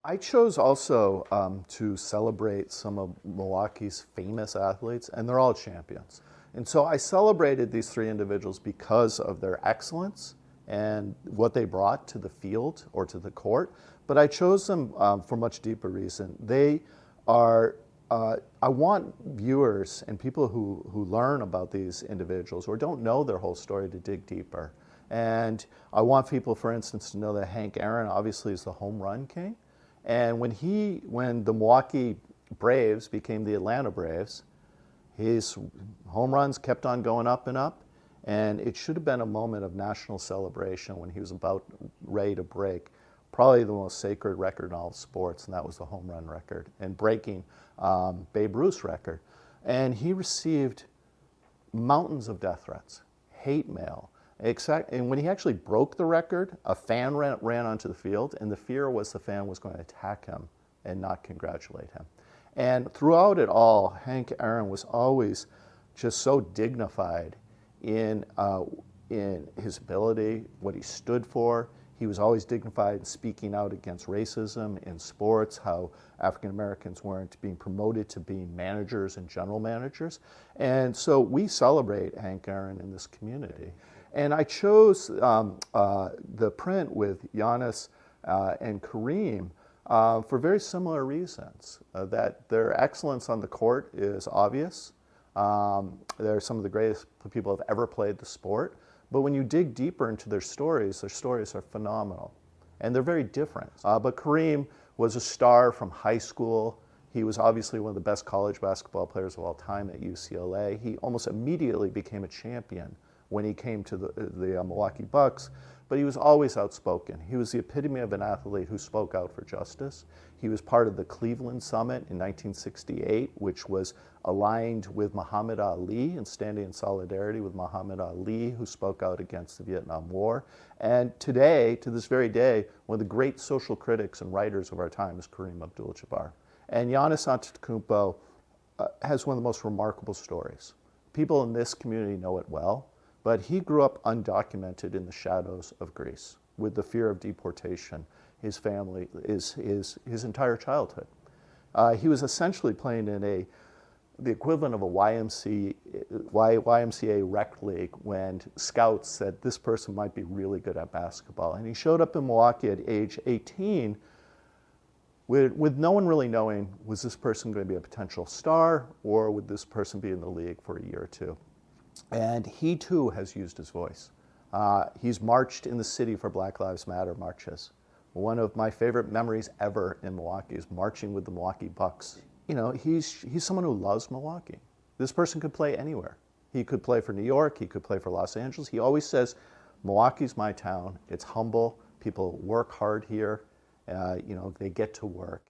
I chose also to celebrate some of Milwaukee's famous athletes, and they're all champions. And so I celebrated these three individuals because of their excellence and what they brought to the field or to the court. But I chose them for a much deeper reason. They are, I want viewers and people who learn about these individuals or don't know their whole story to dig deeper. And I want people, for instance, to know that Hank Aaron obviously is the home run king. And when the Milwaukee Braves became the Atlanta Braves, his home runs kept on going up and up. And it should have been a moment of national celebration when he was about ready to break probably the most sacred record in all of sports, and that was the home run record, and breaking Babe Ruth's record. And he received mountains of death threats, hate mail. And when he actually broke the record, a fan ran onto the field, and the fear was the fan was going to attack him and not congratulate him. And throughout it all, Hank Aaron was always just so dignified in his ability, what he stood for. He was always dignified in speaking out against racism in sports, how African Americans weren't being promoted to being managers and general managers. And so we celebrate Hank Aaron in this community. And I chose the print with Giannis and Kareem for very similar reasons, that their excellence on the court is obvious. They're some of the greatest people who have ever played the sport. But when you dig deeper into their stories are phenomenal. And they're very different. But Kareem was a star from high school. He was obviously one of the best college basketball players of all time at UCLA. He almost immediately became a champion when he came to the Milwaukee Bucks, but he was always outspoken. He was the epitome of an athlete who spoke out for justice. He was part of the Cleveland Summit in 1968, which was aligned with Muhammad Ali and standing in solidarity with Muhammad Ali, who spoke out against the Vietnam War. And today, to this very day, one of the great social critics and writers of our time is Kareem Abdul-Jabbar. And Giannis Antetokounmpo has one of the most remarkable stories. People in this community know it well. But he grew up undocumented in the shadows of Greece with the fear of deportation, his family, his entire childhood. He was essentially playing in the equivalent of a YMCA rec league when scouts said this person might be really good at basketball. And he showed up in Milwaukee at age 18 with no one really knowing, was this person going to be a potential star or would this person be in the league for a year or two? And he too has used his voice. He's marched in the city for Black Lives Matter marches. One of my favorite memories ever in Milwaukee is marching with the Milwaukee Bucks. You know, he's someone who loves Milwaukee. This person could play anywhere. He could play for New York, he could play for Los Angeles. He always says, Milwaukee's my town, it's humble, people work hard here, they get to work.